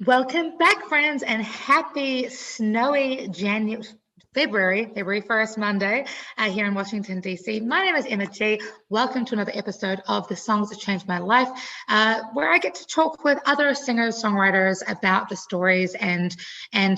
Welcome back, friends, and happy snowy February 1st, Monday, here in Washington, D.C. My name is Emma G. Welcome to another episode of The Songs That Changed My Life, where I get to talk with other singers, songwriters about the stories and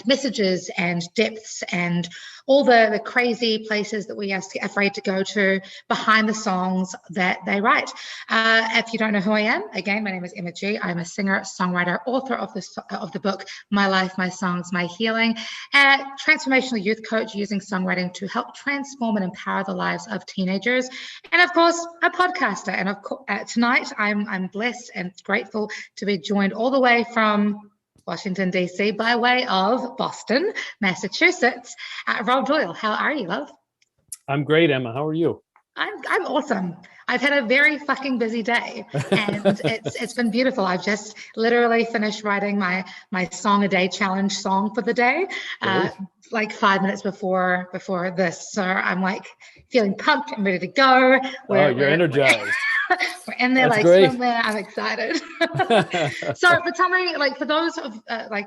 messages and depths and all the crazy places that we are afraid to go to behind the songs that they write. If you don't know who I am, again, my name is Emma G. I'm a singer, songwriter, author of the book, My Life, My Songs, My Healing, a transformational youth coach using songwriting to help transform and empower the lives of teenagers, and of course, a podcaster. And of course, tonight, I'm blessed and grateful to be joined all the way from Washington, D.C. by way of Boston, Massachusetts. Rob Doyle, how are you, love? I'm great, Emma. How are you? I'm awesome. I've had a very fucking busy day, and it's been beautiful. I've just literally finished writing my song a day challenge song for the day, like 5 minutes before this. So I'm like feeling pumped. I'm ready to go. You're energized. We're in there. That's like great. Somewhere. I'm excited. So, but tell me, like, for those of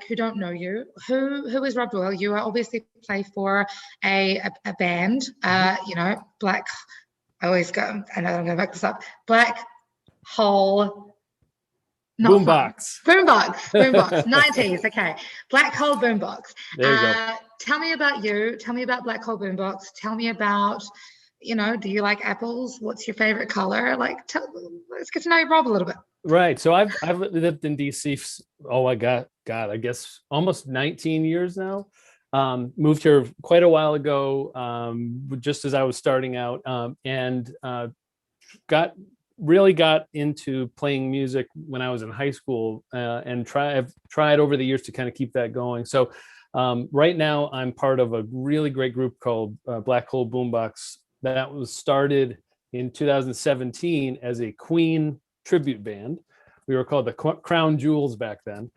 who don't know you, who is Rob Doyle? You obviously play for a band. Black. I always go. I know I'm going to back this up. Black Hole. Boombox. Boombox. 90s. Okay. Black Hole Boombox. There you go. Tell me about you. Tell me about Black Hole Boombox. Tell me about, do you like apples? What's your favorite color? Let's get to know Rob a little bit. Right. So I've lived in DC. I guess almost 19 years now. Moved here quite a while ago, just as I was starting out, and got into playing music when I was in high school, and I've tried over the years to kind of keep that going. So right now I'm part of a really great group called Black Hole Boombox that was started in 2017 as a Queen tribute band. We were called the Crown Jewels back then.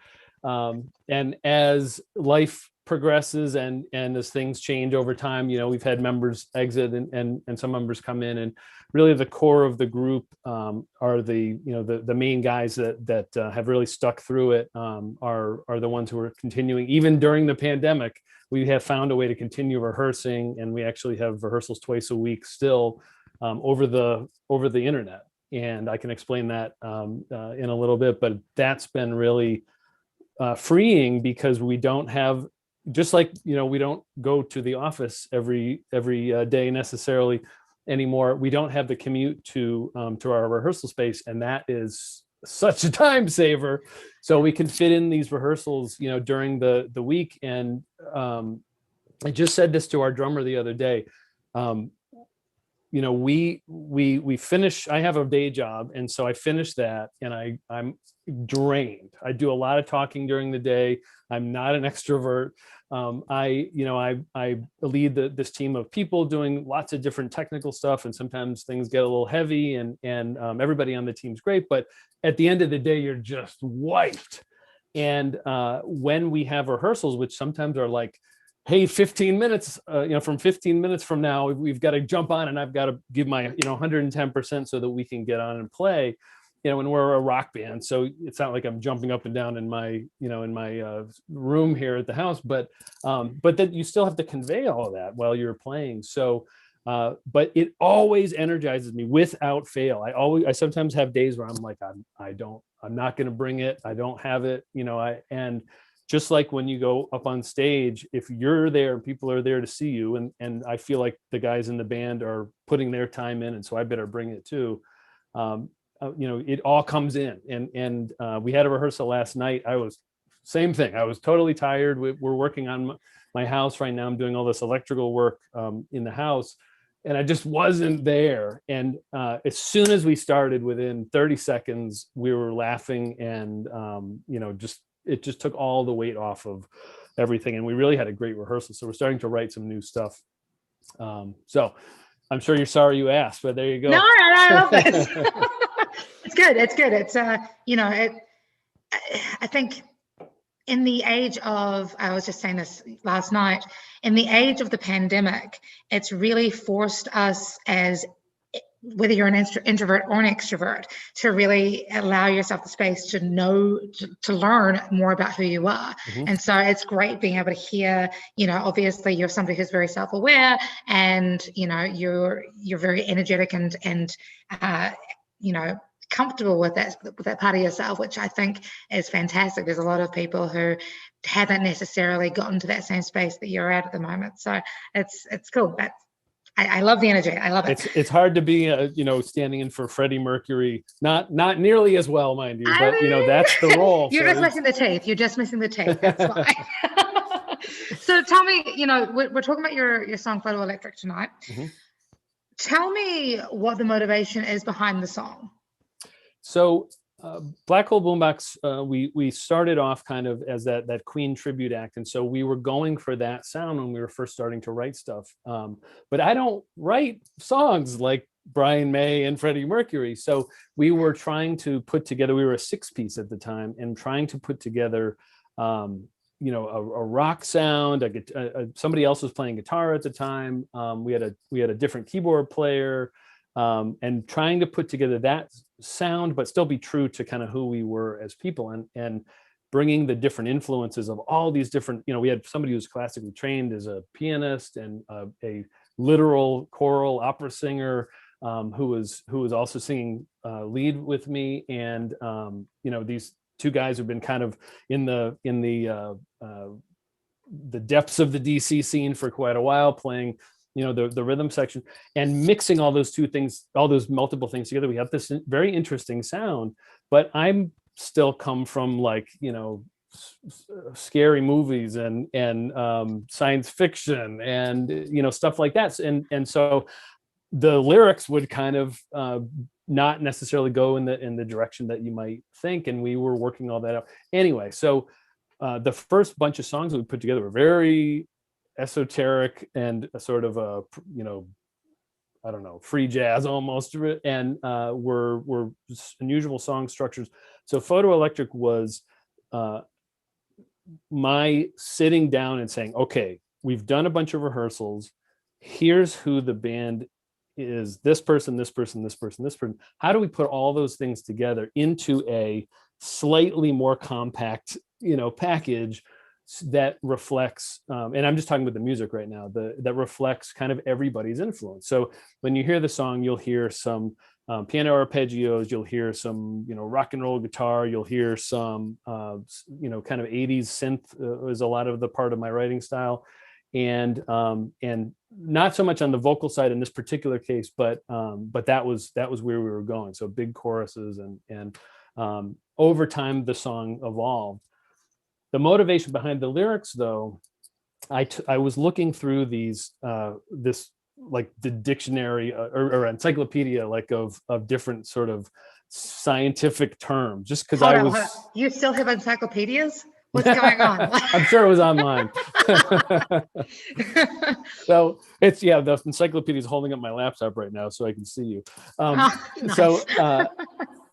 And as life progresses and as things change over time, we've had members exit and some members come in, and really the core of the group are the main guys that have really stuck through it, are the ones who are continuing. Even during the pandemic, we have found a way to continue rehearsing, and we actually have rehearsals twice a week still, over the internet. And I can explain that in a little bit, but that's been really freeing, because we don't have, just like we don't go to the office every day necessarily anymore. We don't have the commute to our rehearsal space, and that is such a time saver. So we can fit in these rehearsals during the week. And I just said this to our drummer the other day. We finish. I have a day job, and so I finish that, and I'm drained. I do a lot of talking during the day. I'm not an extrovert. I lead this team of people doing lots of different technical stuff, and sometimes things get a little heavy, and everybody on the team's great, but at the end of the day, you're just wiped. And when we have rehearsals, which sometimes are like, hey, 15 minutes, from 15 minutes from now, we've got to jump on, and I've got to give my 110% so that we can get on and play. When we're a rock band, so it's not like I'm jumping up and down in my room here at the house, but that you still have to convey all of that while you're playing. So, but it always energizes me without fail. I sometimes have days where I'm like, I'm not going to bring it. I don't have it, and just like when you go up on stage, if you're there, people are there to see you, and I feel like the guys in the band are putting their time in, and so I better bring it too. It all comes in, and we had a rehearsal last night. Same thing. I was totally tired. We're working on my house right now. I'm doing all this electrical work in the house, and I just wasn't there. And as soon as we started, within 30 seconds, we were laughing, and it just took all the weight off of everything. And we really had a great rehearsal. So we're starting to write some new stuff. So I'm sure you're sorry you asked, but there you go. No, I love this. It's good. It's I think in the age of, I was just saying this last night, in the age of the pandemic, it's really forced us as whether you're an introvert or an extrovert, to really allow yourself the space to know, to learn more about who you are. And so it's great being able to hear, obviously you're somebody who's very self-aware, and you're very energetic and comfortable with that part of yourself, which I think is fantastic. There's a lot of people who haven't necessarily gotten to that same space that you're at the moment. So it's cool. I love the energy. I love it. It's hard to be, standing in for Freddie Mercury. Not nearly as well, mind you, but that's the role. You're just missing the teeth. You're just missing the teeth. That's why. So tell me, we're talking about your song Photoelectric tonight. Tell me what the motivation is behind the song. So Black Hole Boombox, we started off kind of as that Queen tribute act, and so we were going for that sound when we were first starting to write stuff. But I don't write songs like Brian May and Freddie Mercury, so we were trying to put together. We were a 6-piece at the time, and trying to put together, a rock sound. Somebody else was playing guitar at the time. We had a different keyboard player. And trying to put together that sound, but still be true to kind of who we were as people, and bringing the different influences of all these different, we had somebody who's classically trained as a pianist and a literal choral opera singer, who was also singing lead with me. And, these two guys have been kind of in the depths of the DC scene for quite a while, playing the rhythm section, and mixing all those two things, all those multiple things together. We have this very interesting sound, but I'm still come from scary movies and science fiction and stuff like that. And so the lyrics would kind of not necessarily go in the direction that you might think. And we were working all that out. Anyway, so the first bunch of songs that we put together were very esoteric and a sort of a I don't know, free jazz almost, and were unusual song structures. So Photoelectric was my sitting down and saying, okay, we've done a bunch of rehearsals, here's who the band is, this person, this person, this person, this person. How do we put all those things together into a slightly more compact package that reflects, and I'm just talking about the music right now, that reflects kind of everybody's influence. So when you hear the song, you'll hear some piano arpeggios, you'll hear some, rock and roll guitar, you'll hear some, kind of 80s synth is a lot of the part of my writing style. And not so much on the vocal side in this particular case, but that was where we were going. So big choruses, and over time the song evolved. The motivation behind the lyrics, though, I was looking through these this like the dictionary or encyclopedia of different sort of scientific terms, just because I was. You still have encyclopedias? What's going on? I'm sure it was online. So the encyclopedia is holding up my laptop right now, so I can see you. Nice.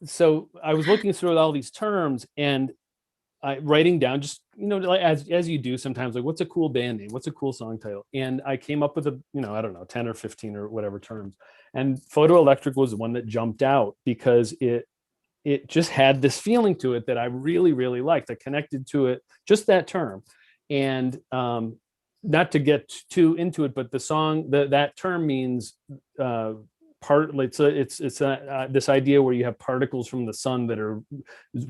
So I was looking through all these terms and writing down, just as you do sometimes, like, what's a cool band name, what's a cool song title, and I came up with I don't know, 10 or 15 or whatever terms, and Photoelectric was the one that jumped out because it just had this feeling to it that I really, really liked. I connected to it, just that term. And not to get too into it, but the song, that term means it's this idea where you have particles from the sun that are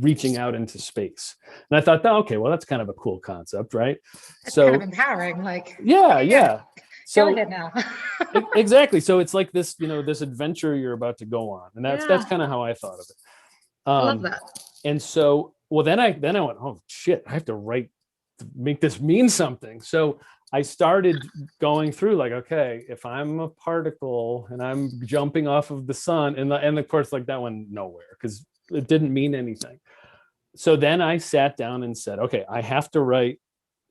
reaching out into space. And I thought, okay, well, that's kind of a cool concept, right? It's kind of empowering, like. Yeah. So go ahead now. Exactly. So it's like this, this adventure you're about to go on, and that's kind of how I thought of it. I love that. And so, well, then I went, oh shit, I have to make this mean something. So I started going through, like, okay, if I'm a particle and I'm jumping off of the sun, and of course, like, that went nowhere because it didn't mean anything. So then I sat down and said, okay, I have to write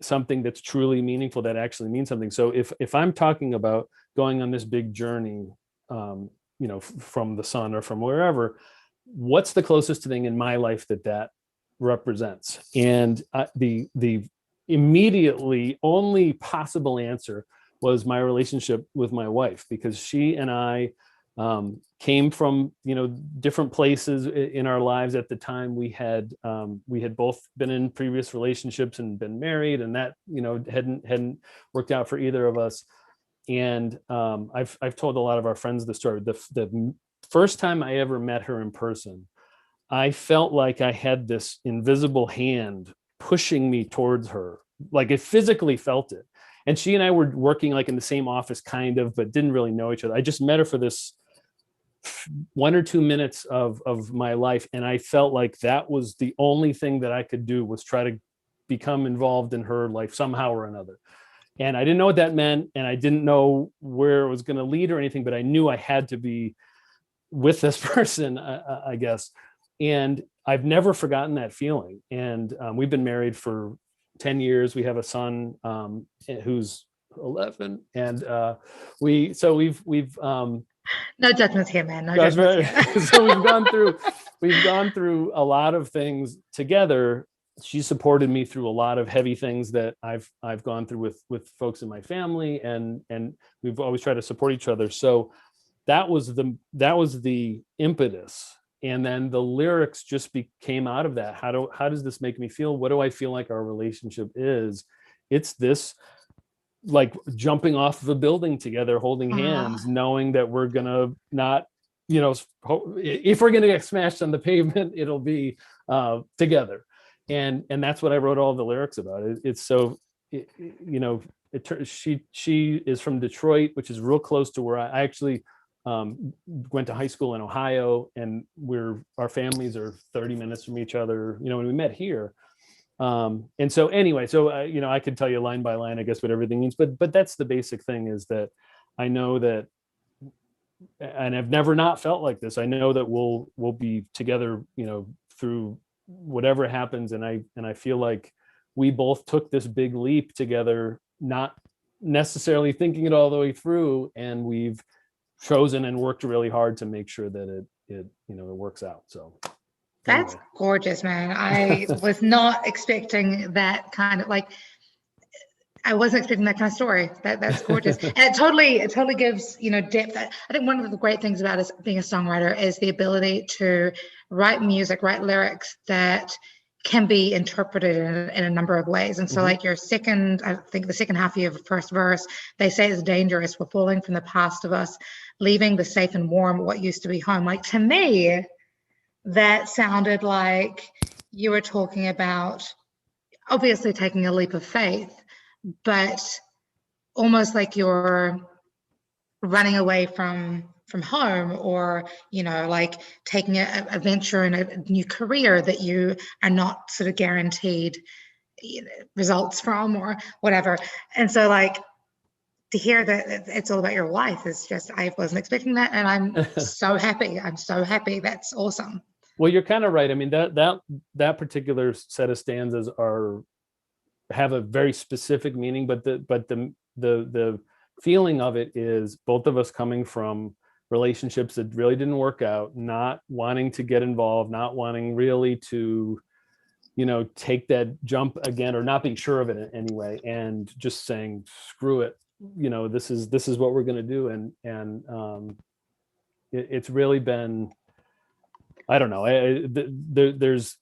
something that's truly meaningful, that actually means something. So if I'm talking about going on this big journey, from the sun or from wherever, what's the closest thing in my life that represents? And the immediately only possible answer was my relationship with my wife, because she and I came from, different places in our lives. At the time, we had both been in previous relationships and been married, and that, hadn't worked out for either of us. And I've told a lot of our friends the story. The first time I ever met her in person, I felt like I had this invisible hand pushing me towards her. Like I physically felt it. And she and I were working like in the same office, kind of, but didn't really know each other. I just met her for this 1 or 2 minutes of my life. And I felt like that was the only thing that I could do, was try to become involved in her life somehow or another. And I didn't know what that meant. And I didn't know where it was going to lead or anything, but I knew I had to be with this person, I guess. And I've never forgotten that feeling. And we've been married for 10 years. We have a son who's 11, and we've no judgments here, man. No judgments here. So we've gone through a lot of things together. She supported me through a lot of heavy things that I've gone through with folks in my family, and we've always tried to support each other. So that was the impetus. And then the lyrics just came out of that. How does this make me feel? What do I feel like our relationship is? It's this, like, jumping off of a building together, holding hands, knowing that we're gonna not, if we're gonna get smashed on the pavement, it'll be together. And that's what I wrote all the lyrics about. It's so, she is from Detroit, which is real close to where I actually went to high school in Ohio, and our families are 30 minutes from each other, when we met here. And so anyway, I could tell you line by line, I guess, what everything means, but that's the basic thing, is that I know that, and I've never not felt like this. I know that we'll be together, through whatever happens. And I feel like we both took this big leap together, not necessarily thinking it all the way through. And we've chosen and worked really hard to make sure that it works out. So that's gorgeous, man. I was not expecting that kind of, like, I wasn't expecting that kind of story. That's gorgeous. And it totally gives, depth. I think one of the great things about us being a songwriter is the ability to write music, write lyrics that can be interpreted in a number of ways. And so like I think the second half of your first verse, they say it's dangerous. We're falling from the past of us, leaving the safe and warm, what used to be home. Like, to me, that sounded like you were talking about obviously taking a leap of faith, but almost like you're running away from home, or like taking a venture in a new career that you are not sort of guaranteed results from, or whatever. And so, like, to hear that it's all about your life is just, I wasn't expecting that, and I'm so happy. That's awesome. Well, you're kind of right. I mean, that particular set of stanzas have a very specific meaning, but the feeling of it is both of us coming from relationships that really didn't work out, not wanting to get involved, not wanting really to, take that jump again, or not being sure of it anyway, and just saying, screw it, this is what we're going to do. And it's really been, I don't know, there's,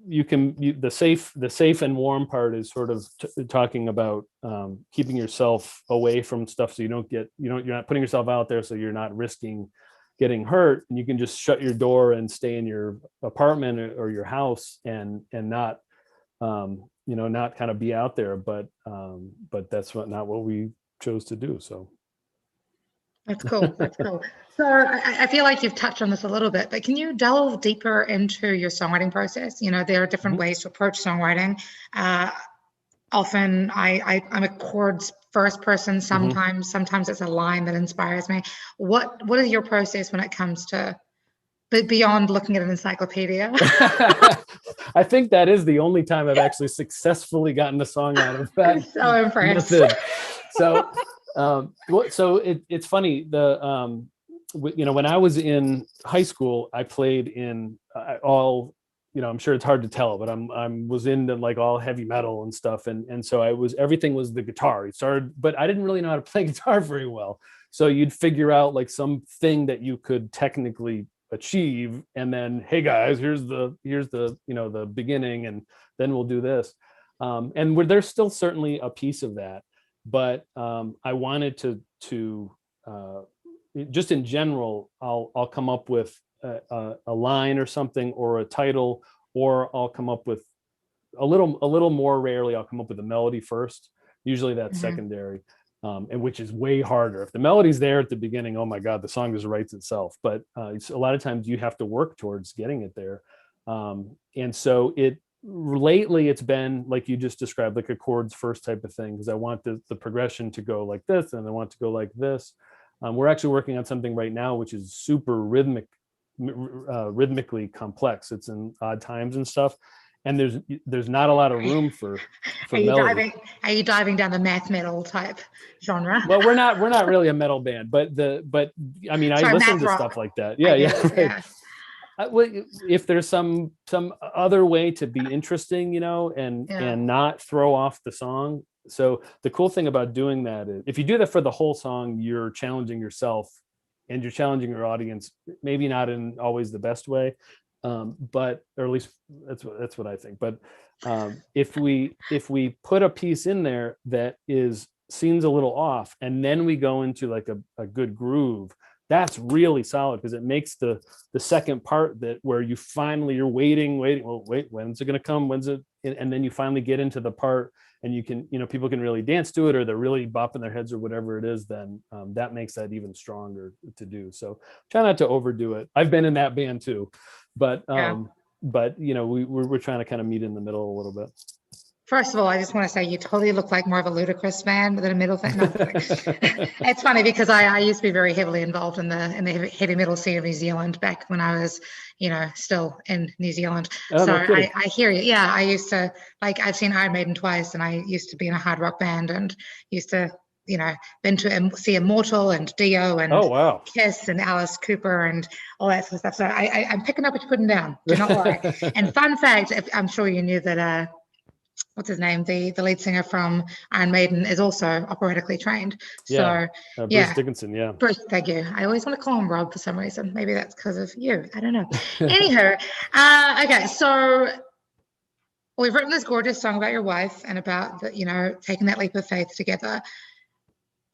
the safe and warm part is sort of talking about keeping yourself away from stuff, so you're not putting yourself out there, so you're not risking getting hurt, and you can just shut your door and stay in your apartment or your house and not not kind of be out there. But that's not what we chose to do. So that's cool. So I feel like you've touched on this a little bit, but can you delve deeper into your songwriting process? There are different ways to approach songwriting. Often I'm a chords first person. Sometimes it's a line that inspires me. What is your process when it comes to, but beyond looking at an encyclopedia? I think that is the only time I've actually successfully gotten a song out of that. I'm so impressed. So it's funny. When I was in high school, I played in all, I'm sure it's hard to tell, but I was into like all heavy metal and stuff. And so everything was the guitar. But I didn't really know how to play guitar very well. So you'd figure out like something that you could technically achieve, and then, hey guys, here's the the beginning, and then we'll do this. And there's still certainly a piece of that, but I wanted to just in general, I'll come up with a line or something, or a title, or I'll come up with a little more rarely, I'll come up with a melody first. Usually that's secondary, and which is way harder. If the melody's there at the beginning, oh my God, the song just writes itself. But it's, a lot of times you have to work towards getting it there. And so lately it's been like you just described, like a chords first type of thing, because I want the progression to go like this, and I want to go like this. We're actually working on something right now which is super rhythmically complex. It's in odd times and stuff, and there's not a lot of room for melody. Are you diving down the math metal type genre? Well, we're not really a metal band, but I mean, I listen to stuff like that. Yeah. Right. Well, if there's some other way to be interesting, and not throw off the song. So the cool thing about doing that is, if you do that for the whole song, you're challenging yourself and you're challenging your audience, maybe not in always the best way, but, or at least that's what I think. But if we put a piece in there that seems a little off, and then we go into like a good groove, that's really solid, because it makes the second part where you're waiting. Well, wait, when's it going to come? When's it? And then you finally get into the part, and you can, people can really dance to it, or they're really bopping their heads or whatever it is. Then that makes that even stronger to do. So try not to overdo it. I've been in that band too, but we're trying to kind of meet in the middle a little bit. First of all, I just want to say you totally look like more of a ludicrous man than a metal thing. No, it's funny because I used to be very heavily involved in the heavy metal scene of New Zealand back when I was, still in New Zealand. Oh, so no, I hear you. Yeah, I used to, I've seen Iron Maiden twice, and I used to be in a hard rock band, and used to, been to see Immortal and Dio and Kiss and Alice Cooper and all that sort of stuff. So I'm picking up what you're putting down. Do not worry. And fun fact, I'm sure you knew that. What's his name? The lead singer from Iron Maiden is also operatically trained. So Bruce Dickinson. Yeah. Bruce, thank you. I always want to call him Rob for some reason. Maybe that's because of you. I don't know. Anywho, okay. So we've written this gorgeous song about your wife and about taking that leap of faith together.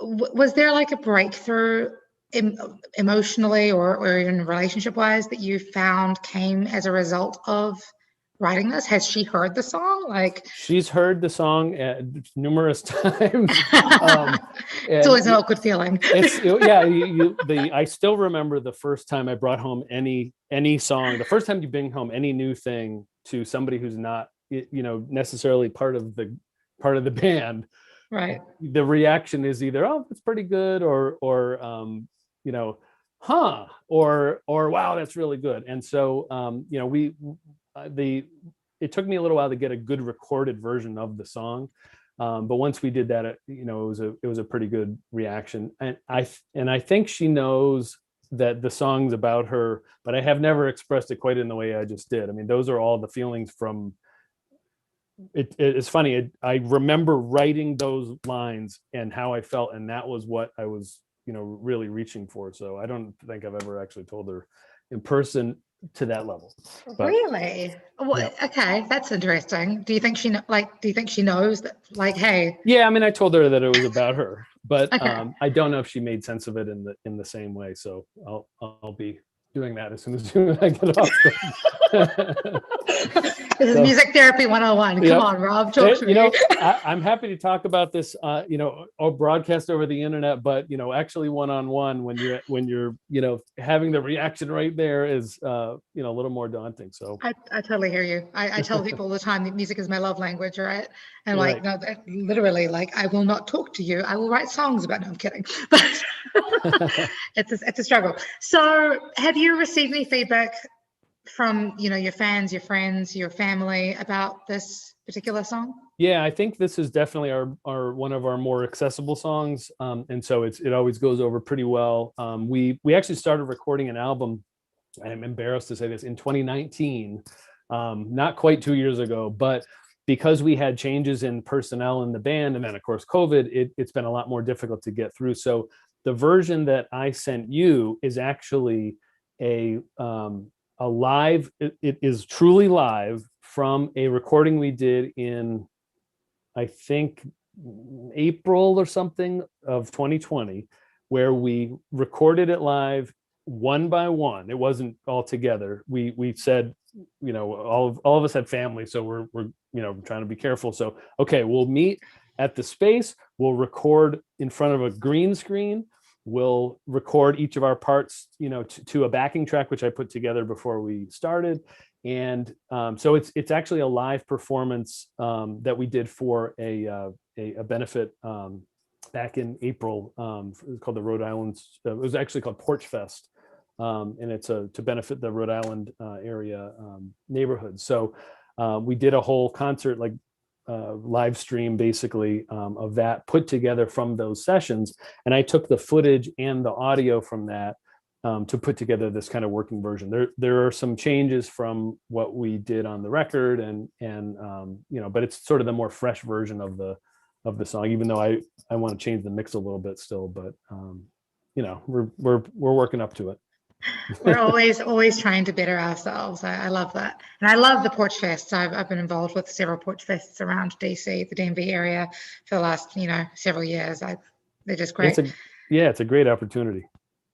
Was there like a breakthrough emotionally or even relationship wise that you found came as a result of writing this? Has she heard the song? She's heard the song numerous times. It's always an awkward feeling. I still remember the first time I brought home any song. The first time you bring home any new thing to somebody who's not necessarily part of the band. Right. The reaction is either, oh, it's pretty good, or huh, or wow, that's really good. And so it took me a little while to get a good recorded version of the song, but once we did that, it was a pretty good reaction. And I think she knows that the song's about her, but I have never expressed it quite in the way I just did. I mean, those are all the feelings from it. It's funny. I remember writing those lines and how I felt, and that was what I was really reaching for. So I don't think I've ever actually told her in person to that level. But, really? Well, okay, that's interesting. Do you think she knows that, hey? Yeah, I mean, I told her that it was about her, but I don't know if she made sense of it in the same way. So I'll be doing that as soon as I get off. This is music therapy 101. Come on, Rob, talk to me. I'm happy to talk about this, or broadcast over the internet, but actually one-on-one when you're having the reaction right there is a little more daunting. So I totally hear you. I tell people all the time that music is my love language, right? And no, literally, I will not talk to you. I will write songs about. No, I'm kidding. But it's a struggle. So, have you received any feedback from your fans, your friends, your family about this particular song? Yeah, I think this is definitely our one of our more accessible songs, and so it always goes over pretty well. We actually started recording an album, I'm embarrassed to say this, in 2019, not quite 2 years ago, but because we had changes in personnel in the band, and then of course COVID, it's been a lot more difficult to get through. So the version that I sent you is actually a live, it is truly live from a recording we did in, I think, April or something of 2020, where we recorded it live one by one. It wasn't all together. We said, all of us had family, so we're trying to be careful. So, okay, we'll meet at the space. We'll record in front of a green screen. We'll record each of our parts, to a backing track, which I put together before we started. And so it's actually a live performance that we did for a benefit back in April. It was called the Rhode Island. It was actually called Porch Fest, and it's to benefit the Rhode Island area neighborhood. So we did a whole concert, like live stream, basically, of that, put together from those sessions. And I took the footage and the audio from that to put together this kind of working version. There are some changes from what we did on the record, and but it's sort of the more fresh version of the song, even though I want to change the mix a little bit still, but we're working up to it. We're always trying to better ourselves. I love that. And I love the Porch Fests. I've been involved with several Porch Fests around DC, the DMV area, for the last, several years. They're just great. It's a great opportunity.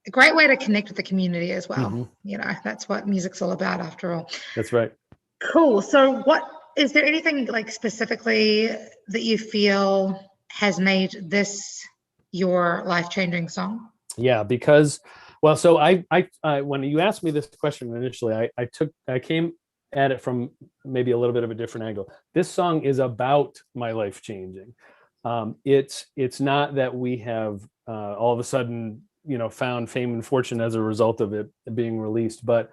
A great way to connect with the community as well. Mm-hmm. That's what music's all about, after all. That's right. Cool. So is there anything like specifically that you feel has made this your life-changing song? Yeah, because, well, so I when you asked me this question initially, I came at it from maybe a little bit of a different angle. This song is about my life changing. It's not that we have all of a sudden, found fame and fortune as a result of it being released, but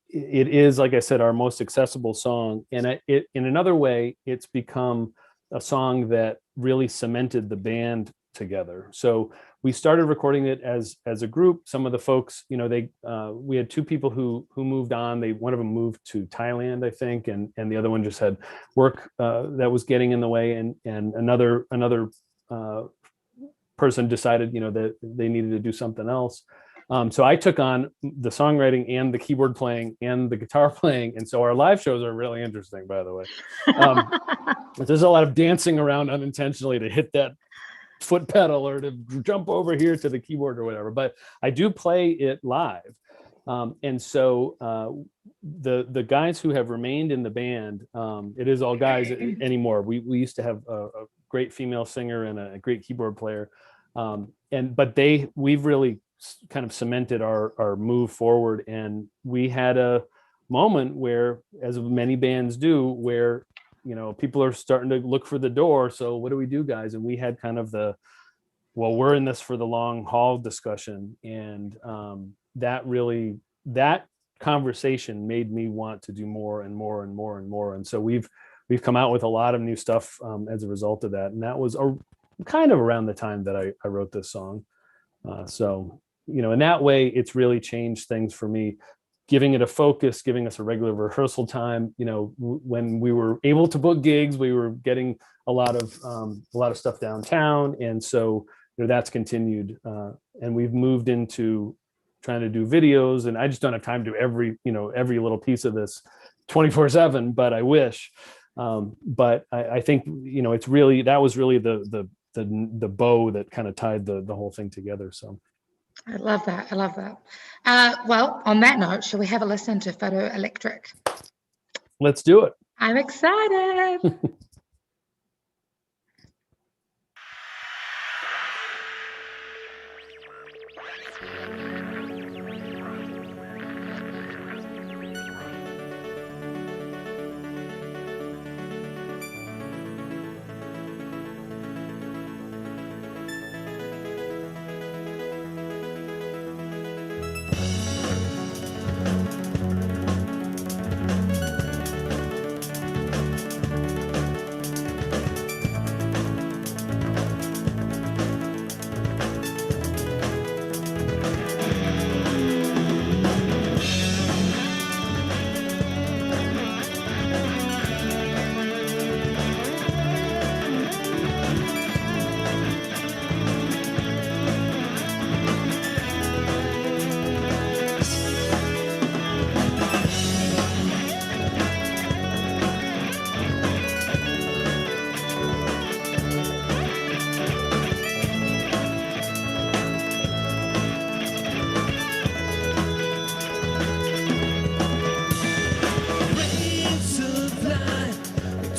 it is, like I said, our most accessible song. And it in another way, it's become a song that really cemented the band together. So we started recording it as a group. Some of the folks, we had two people who moved on. One of them moved to Thailand, I think, and the other one just had work that was getting in the way, and another person decided, that they needed to do something else. So I took on the songwriting and the keyboard playing and the guitar playing. And so our live shows are really interesting, by the way. There's a lot of dancing around unintentionally to hit that foot pedal or to jump over here to the keyboard or whatever. But I do play it live. And so the guys who have remained in the band, it is all guys anymore. We used to have a great female singer and a great keyboard player. But we've really kind of cemented our move forward. And we had a moment where, as many bands do, where, people are starting to look for the door. So what do we do, guys? And we had kind of we're in this for the long haul discussion. And that conversation made me want to do more and more and more and more. And so we've come out with a lot of new stuff as a result of that. And that was kind of around the time that I wrote this song. So, in that way, it's really changed things for me, giving it a focus, giving us a regular rehearsal time. When we were able to book gigs, we were getting a lot of stuff downtown. And so, that's continued. And we've moved into trying to do videos, and I just don't have time to do every little piece of this 24/7, but I wish. But I think, that was really the bow that kind of tied the whole thing together. So I love that. Well, on that note, shall we have a listen to Photoelectric? Let's do it. I'm excited.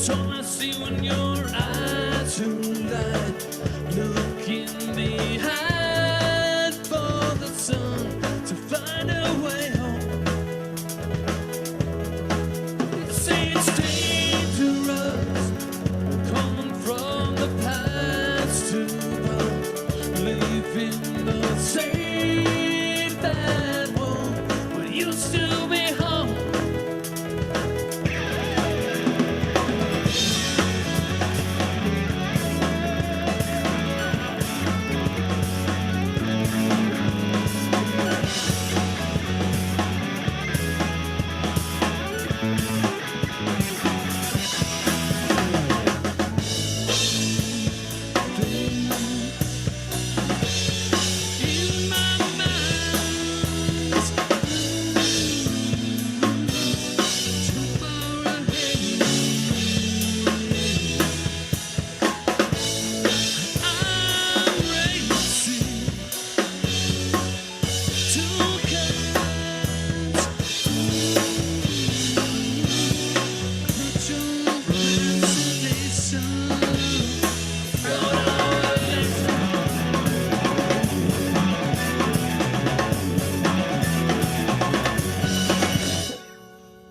It's all I see when your eyes tonight. Looking behind for the sun to find a way home. They say it's dangerous coming from the past to us, leaving the same bad one, but you'll still be home. In my mind, too far ahead. I'm racing to catch put your destination.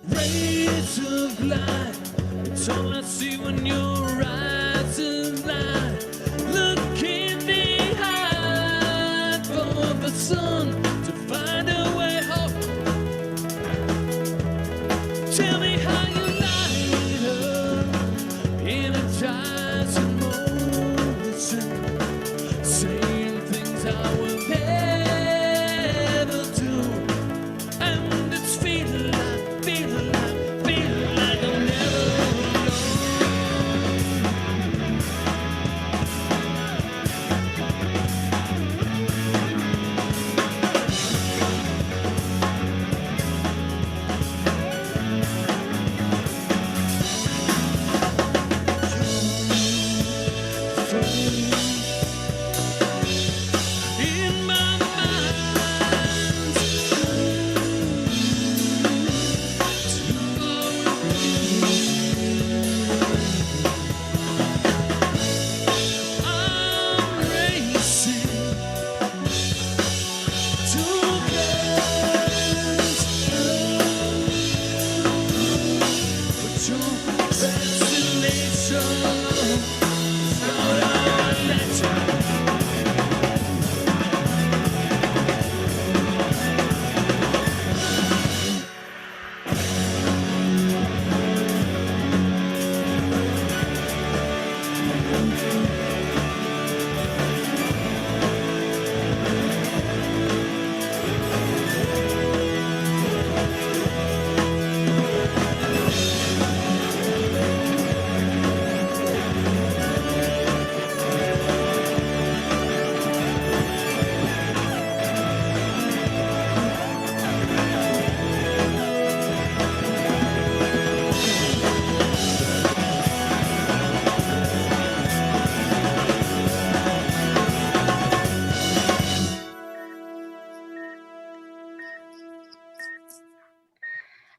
Rays of light, it's all I see when your eyes align. Looking behind for the sun to find a way home. Tell me how you light up, energizing moments, saying things I will never do. And it's feeling like, feeling like, feeling like I'm never alone. In my mind, too far I'm racing to catch but your destination is not a lecture.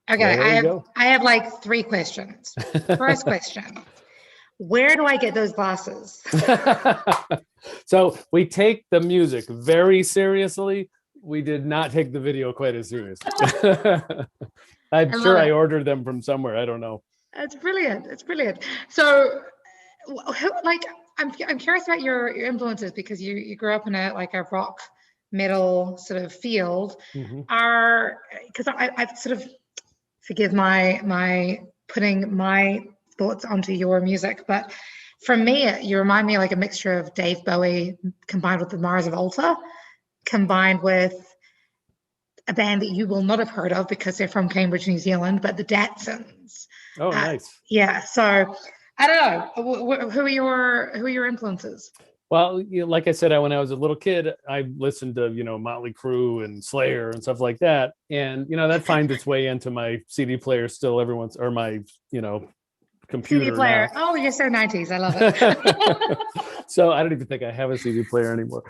Okay, There you go. I have like 3 questions. First question, where do I get those glasses? So we take the music very seriously. We did not take the video quite as seriously. I'm I sure love I it. ordered them from somewhere. I don't know. It's brilliant. It's brilliant. So, like, I'm curious about your influences because you grew up in a rock metal sort of field. Mhm. Because I've sort of, forgive my putting my thoughts onto your music, but for me, you remind me like a mixture of Dave Bowie combined with the Mars Volta, combined with a band that you will not have heard of because they're from Cambridge, New Zealand, but the Datsuns. Oh, nice. Yeah, so I don't know. Who are your influences? Well, like I said, when I was a little kid, I listened to, Motley Crue and Slayer and stuff like that. And, that finds its way into my CD player still every once, or my, computer CD player. now. Oh, you're so 90s. I love it. So I don't even think I have a CD player anymore,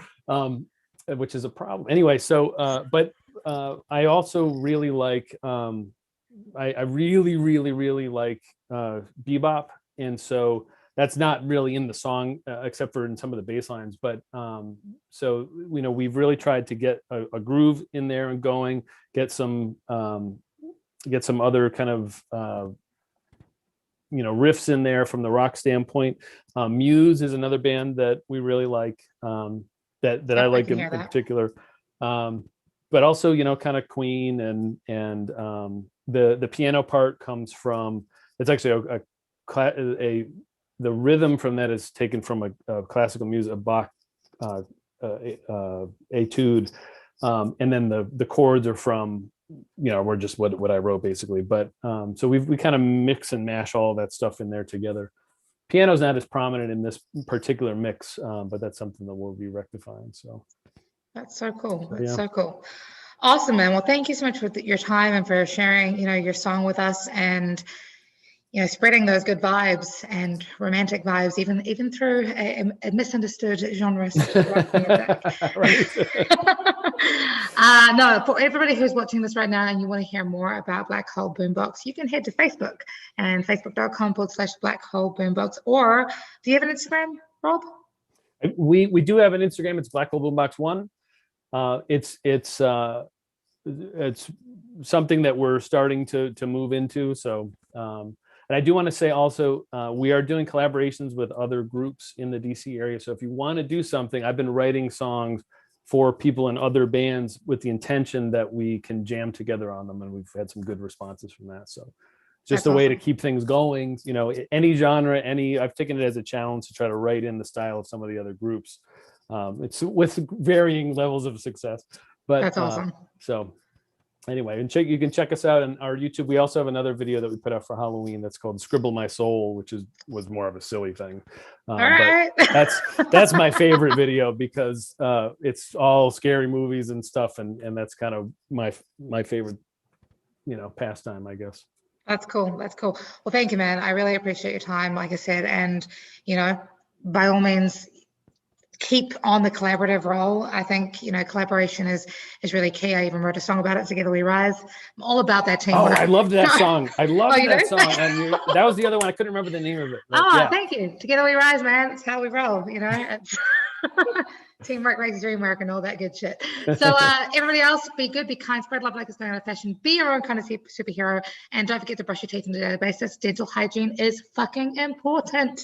which is a problem. Anyway, so, but I also really like, I really, really, really like bebop And so that's not really in the song, except for in some of the bass lines. But so, you know, we've really tried to get a groove in there and going, get some other kind of, you know, riffs in there from the rock standpoint. Muse is another band that we really like, that I like in particular. But also, you know, kind of Queen, and the piano part comes from, it's actually the rhythm from that is taken from a classical music, a Bach etude, and then the chords are from, you know, we're just what I wrote basically. But so we kind of mix and mash all that stuff in there together. Piano's not as prominent in this particular mix, but that's something that we'll be rectifying. So that's so cool. That's so cool. Awesome, man. Well, thank you so much for your time and for sharing, you know, your song with us, and, you know, spreading those good vibes and romantic vibes, even through a misunderstood genre such as rock music. No, for everybody who's watching this right now and you want to hear more about Black Hole Boombox, you can head to Facebook and facebook.com/Black Hole Boombox. Or do you have an Instagram, Rob? We do have an Instagram. It's Black Hole Boombox 1. It's something that we're starting to move into. So, and I do want to say also, we are doing collaborations with other groups in the DC area. So if you want to do something, I've been writing songs for people in other bands with the intention that we can jam together on them, and we've had some good responses from that. So just a way to keep things going, you know, any genre, I've taken it as a challenge to try to write in the style of some of the other groups. It's with varying levels of success, but that's awesome. So anyway, and you can check us out on our YouTube. We also have another video that we put out for Halloween that's called "Scribble My Soul," which was more of a silly thing. All right. But that's my favorite video because it's all scary movies and stuff, and that's kind of my favorite, you know, pastime, I guess. That's cool. That's cool. Well, thank you, man. I really appreciate your time, like I said, and, you know, by all means, keep on the collaborative role. I think, you know, collaboration is really key. I even wrote a song about it, Together We Rise. I'm all about that teamwork. Oh, I loved that song. I loved that song. And that was the other one. I couldn't remember the name of it. Thank you. Together We Rise, man. It's how we roll, you know. Teamwork makes dream work and all that good shit. So everybody else, be good, be kind, spread love like it's going out of fashion, be your own kind of superhero, and don't forget to brush your teeth on a daily basis. Dental hygiene is fucking important.